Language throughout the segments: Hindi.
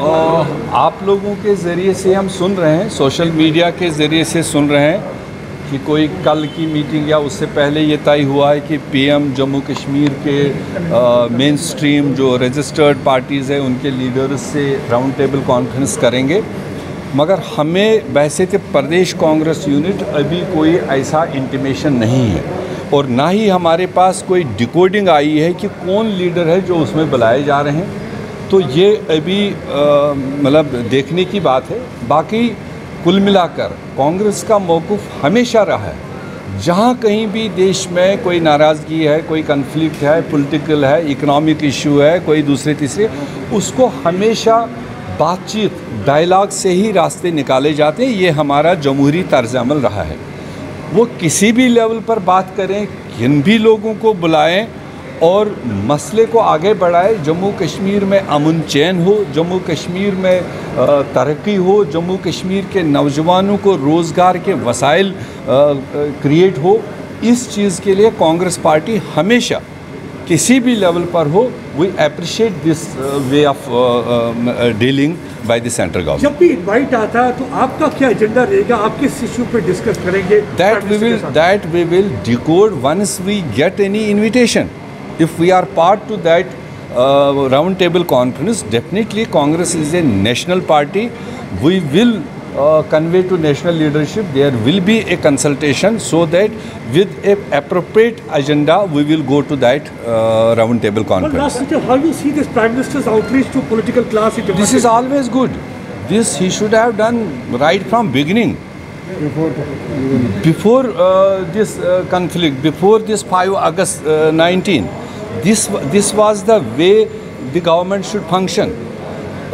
आप लोगों के ज़रिए से हम सुन रहे हैं, सोशल मीडिया के ज़रिए से सुन रहे हैं कि कोई कल की मीटिंग या उससे पहले ये तय हुआ है कि पीएम जम्मू कश्मीर के मेन स्ट्रीम जो रजिस्टर्ड पार्टीज़ हैं उनके लीडर्स से राउंड टेबल कॉन्फ्रेंस करेंगे। मगर हमें वैसे तो प्रदेश कांग्रेस यूनिट अभी कोई ऐसा इंटीमेशन नहीं है और ना ही हमारे पास कोई डिकोडिंग आई है कि कौन लीडर है जो उसमें बुलाए जा रहे हैं। तो ये अभी मतलब देखने की बात है। बाकी कुल मिलाकर कांग्रेस का मौक़िफ़ हमेशा रहा है, जहाँ कहीं भी देश में कोई नाराज़गी है, कोई कन्फ्लिक्ट है, पॉलिटिकल है, इकोनॉमिक इशू है, कोई दूसरे तीसरे, उसको हमेशा बातचीत डायलॉग से ही रास्ते निकाले जाते हैं। ये हमारा जमहूरी तर्ज अमल रहा है। वो किसी भी लेवल पर बात करें, किन भी लोगों को बुलाएं और मसले को आगे बढ़ाएं। जम्मू कश्मीर में अमन चैन हो, जम्मू कश्मीर में तरक्की हो, जम्मू कश्मीर के नौजवानों को रोज़गार के वसाइल क्रिएट हो। इस चीज़ के लिए कांग्रेस पार्टी हमेशा किसी भी लेवल पर हो, we appreciate this way of dealing by the central government. जब भी इनवाइट आता है तो आपका क्या एजेंडा रहेगा, आप किस इशू पे डिस्कस करेंगे? That we will decode once we get any invitation. If we are part to that round table conference, definitely Congress is a national party. We will convey to national leadership. There will be a consultation so that with a appropriate agenda we will go to that round table conference. Well, how do you see this Prime Minister's outreach to political class? This is always good. This he should have done right from beginning. Before this conflict, before this 5 August 19, this was the way the government should function.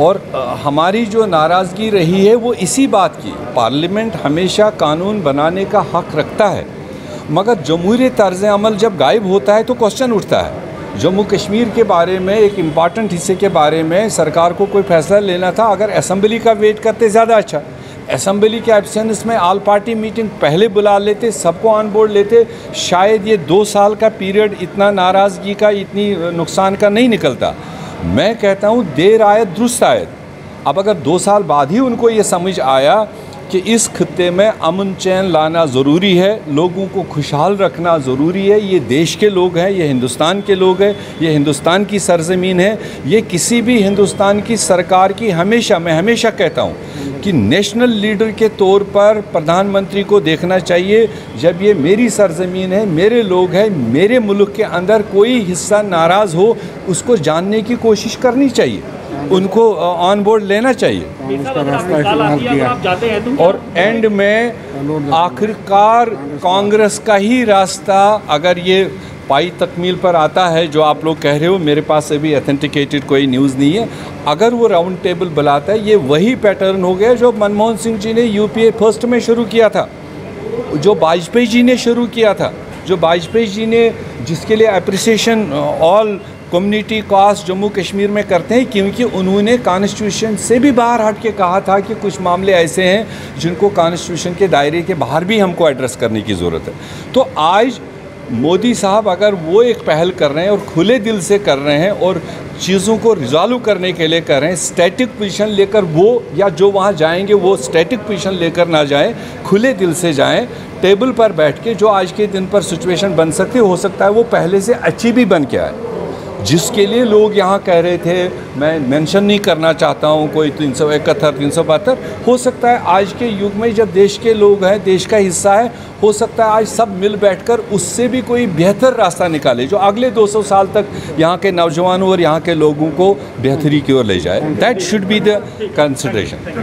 और हमारी जो नाराज़गी रही है वो इसी बात की। पार्लियामेंट हमेशा कानून बनाने का हक़ रखता है, मगर जमहूरी तर्ज़ अमल जब गायब होता है तो क्वेश्चन उठता है। जम्मू कश्मीर के बारे में, एक इम्पॉर्टेंट हिस्से के बारे में सरकार को कोई फैसला लेना था, अगर असेंबली का वेट करते ज़्यादा अच्छा। असेंबली के एब्सेंस में ऑल पार्टी मीटिंग पहले बुला लेते, सबको ऑन बोर्ड लेते, शायद ये 2 साल का पीरियड इतना नाराज़गी का, इतनी नुकसान का नहीं निकलता। मैं कहता हूँ देर आयत दुरुस्त आयत। अब अगर 2 साल बाद ही उनको ये समझ आया कि इस खित्ते में अमन चैन लाना ज़रूरी है, लोगों को खुशहाल रखना ज़रूरी है, ये देश के लोग हैं, ये हिंदुस्तान के लोग हैं, ये हिंदुस्तान की सरज़मीन है, ये किसी भी हिंदुस्तान की सरकार की मैं हमेशा कहता हूँ कि नेशनल लीडर के तौर पर प्रधानमंत्री को देखना चाहिए, जब ये मेरी सरज़मीन है, मेरे लोग हैं, मेरे मुल्क के अंदर कोई हिस्सा नाराज़ हो, उसको जानने की कोशिश करनी चाहिए, उनको ऑन बोर्ड लेना चाहिए। और एंड में आखिरकार कांग्रेस का ही रास्ता, अगर ये पाई तकमील पर आता है जो आप लोग कह रहे हो, मेरे पास अभी अथेंटिकेटेड कोई न्यूज़ नहीं है, अगर वो राउंड टेबल बुलाता है, ये वही पैटर्न हो गया जो मनमोहन सिंह जी ने यूपीए फर्स्ट में शुरू किया था, जो वाजपेयी जी ने शुरू किया था, जो वाजपेयी जी ने, जिसके लिए appreciation all community caste Jammu Kashmir में करते हैं, क्योंकि उन्होंने कॉन्स्टिट्यूशन से भी बाहर हट के कहा था कि कुछ मामले ऐसे हैं जिनको कॉन्स्टिट्यूशन के दायरे के बाहर भी हमको एड्रेस करने की ज़रूरत है। तो आज मोदी साहब अगर वो एक पहल कर रहे हैं और खुले दिल से कर रहे हैं और चीज़ों को रिजॉल्व करने के लिए कर रहे हैं, स्टैटिक पोजीशन लेकर वो, या जो वहाँ जाएंगे वो स्टैटिक पोजीशन लेकर ना जाएं, खुले दिल से जाएं, टेबल पर बैठ के जो आज के दिन पर सिचुएशन बन सकती हो सकता है वो पहले से अच्छी भी बन के आए। जिसके लिए लोग यहाँ कह रहे थे, मैं मेंशन नहीं करना चाहता हूँ, कोई 371 372, हो सकता है आज के युग में जब देश के लोग हैं, देश का हिस्सा है, हो सकता है आज सब मिल बैठकर उससे भी कोई बेहतर रास्ता निकाले जो अगले 200 साल तक यहाँ के नौजवानों और यहाँ के लोगों को बेहतरी की ओर ले जाए। That should be the consideration.